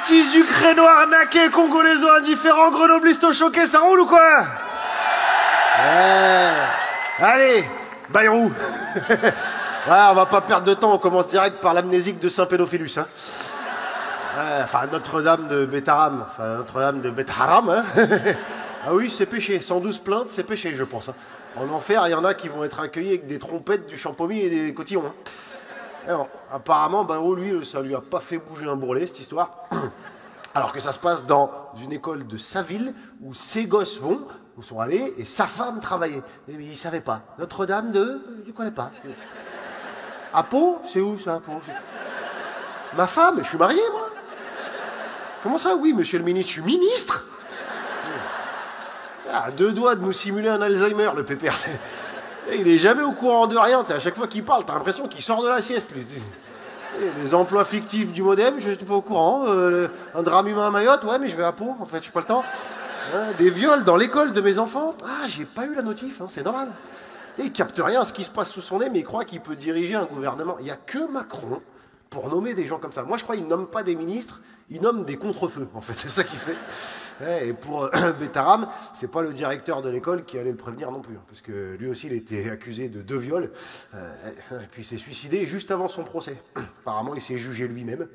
petits Ukrainois arnaqués, Congolaisos indifférents, Grenoblistes choqués, ça roule ou quoi? Ouais. Allez, Bayrou. Ouais, on va pas perdre de temps, on commence direct par l'amnésique de Saint-Pédophilus. Hein. Ouais, enfin, Notre-Dame de Bétaram. Enfin, Notre-Dame de Bétaram. Hein. Ah oui, c'est péché. 112 plaintes, c'est péché, je pense. Hein. En enfer, il y en a qui vont être accueillis avec des trompettes, du champomis et des cotillons. Hein. Alors, apparemment, Bayrou, lui, ça lui a pas fait bouger un bourrelet, cette histoire. Alors que ça se passe dans une école de sa ville, où ses gosses sont allés, et sa femme travaillait. Et il savait pas. Notre-Dame de... Je connais pas. À Pau? C'est où, ça, Pau? Ma femme? Je suis marié, moi. Comment ça? Oui, monsieur le ministre, je suis ministre. À 2 doigts de nous simuler un Alzheimer, le pépère. Il est jamais au courant de rien. À chaque fois qu'il parle, t'as l'impression qu'il sort de la sieste. Les emplois fictifs du modem, je n'étais pas au courant. Un drame humain à Mayotte, ouais, mais je vais à Pau, en fait, j'ai pas le temps. Des viols dans l'école de mes enfants, ah, j'ai pas eu la notif, hein, c'est normal. Et il capte rien à ce qui se passe sous son nez, mais il croit qu'il peut diriger un gouvernement. Il n'y a que Macron pour nommer des gens comme ça. Moi, je crois qu'il nomme pas des ministres, il nomme des contre-feux, en fait, c'est ça qu'il fait. Et pour Bétaram, c'est pas le directeur de l'école qui allait le prévenir non plus, hein, parce que lui aussi, il était accusé de 2 viols, et puis il s'est suicidé juste avant son procès. Apparemment, il s'est jugé lui-même.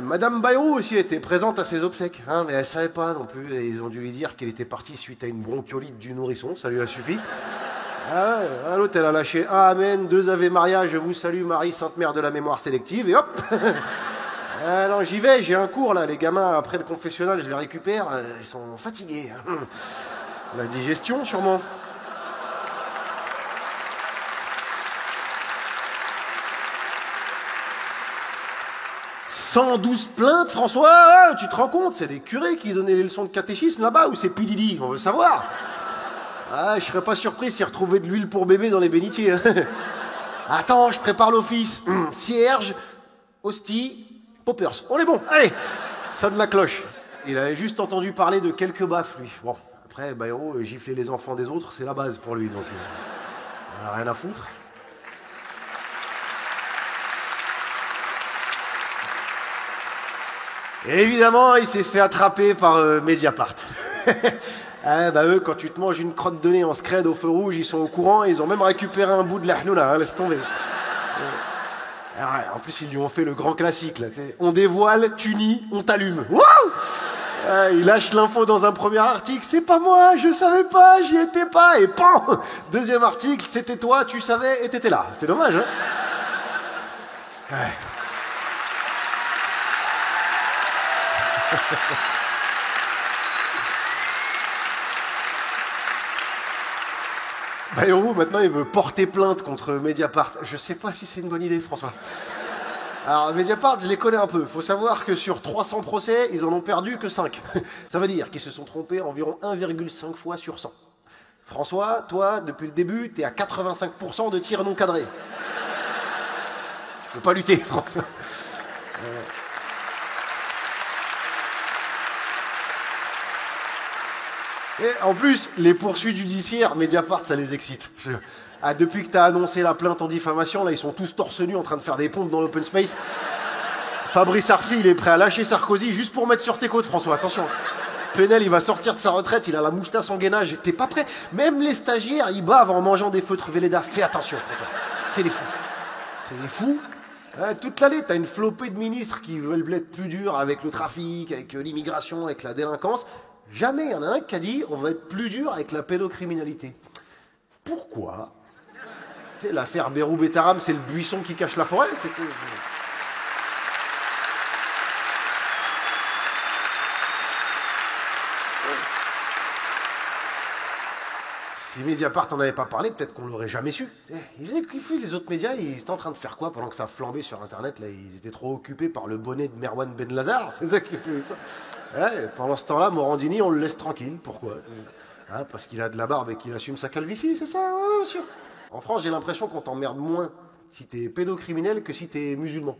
Madame Bayrou aussi était présente à ses obsèques, hein, mais elle savait pas non plus, et ils ont dû lui dire qu'elle était partie suite à une bronchiolite du nourrisson, ça lui a suffi. Ah ouais, l'autre, elle a lâché un Amen, 2 Ave Maria, je vous salue Marie, Sainte Mère de la mémoire sélective, et hop. Alors j'y vais, j'ai un cours là, les gamins après le confessionnal, je les récupère, ils sont fatigués. La digestion sûrement. « 112 plaintes, François, ah, tu te rends compte, c'est des curés qui donnaient les leçons de catéchisme là-bas, ou c'est Pididi, on veut le savoir. Ah, je serais pas surpris s'il retrouvait de l'huile pour bébé dans les bénitiers. Hein. Attends, je prépare l'office. Cierge, hostie, poppers. On est bon, allez, sonne la cloche. Il avait juste entendu parler de quelques baffes, lui. Bon, après, Bayrou, gifler les enfants des autres, c'est la base pour lui, donc il n'a rien à foutre. Et évidemment, il s'est fait attraper par Mediapart. Ah, bah eux, quand tu te manges une crotte de nez en scred au feu rouge, ils sont au courant, ils ont même récupéré un bout de la hnouna, hein, laisse tomber. En plus, ils lui ont fait le grand classique, là. On dévoile, tu nies, on t'allume. Il lâche l'info dans un premier article, c'est pas moi, je savais pas, j'y étais pas, et pan. Deuxième article, c'était toi, tu savais, et t'étais là. C'est dommage, hein. Ouais. Bayrou, maintenant, il veut porter plainte contre Mediapart. Je sais pas si c'est une bonne idée, François. Alors, Mediapart, je les connais un peu. Faut savoir que sur 300 procès, ils en ont perdu que 5. Ça veut dire qu'ils se sont trompés environ 1,5 fois sur 100. François, toi, depuis le début, t'es à 85% de tirs non cadrés. Je peux pas lutter, François. Et en plus, les poursuites judiciaires, Mediapart, ça les excite. Ah, depuis que t'as annoncé la plainte en diffamation, là, ils sont tous torse nu en train de faire des pompes dans l'open space. Fabrice Arfi, il est prêt à lâcher Sarkozy juste pour mettre sur tes côtes, François. Attention. Plenel, il va sortir de sa retraite, il a la moustache en gainage. T'es pas prêt. Même les stagiaires, ils bavent en mangeant des feutres Velleda. Fais attention, François. C'est des fous. C'est des fous. Toute l'année, t'as une flopée de ministres qui veulent être plus durs avec le trafic, avec l'immigration, avec la délinquance. Jamais il y en a un qui a dit on va être plus dur avec la pédocriminalité. Pourquoi? L'affaire Bayrou-Bétaram, c'est le buisson qui cache la forêt, c'est que... Si Mediapart n'en avait pas parlé, peut-être qu'on l'aurait jamais su. Ils faisaient kiffer les autres médias, ils étaient en train de faire quoi pendant que ça flambait sur Internet, là, ils étaient trop occupés par le bonnet de Merwan Ben Lazar, c'est ça qui fait ça. Ouais, pendant ce temps-là, Morandini, on le laisse tranquille. Pourquoi? Parce qu'il a de la barbe et qu'il assume sa calvitie, c'est ça? Ouais, monsieur. En France, j'ai l'impression qu'on t'emmerde moins si t'es pédocriminel que si t'es musulman.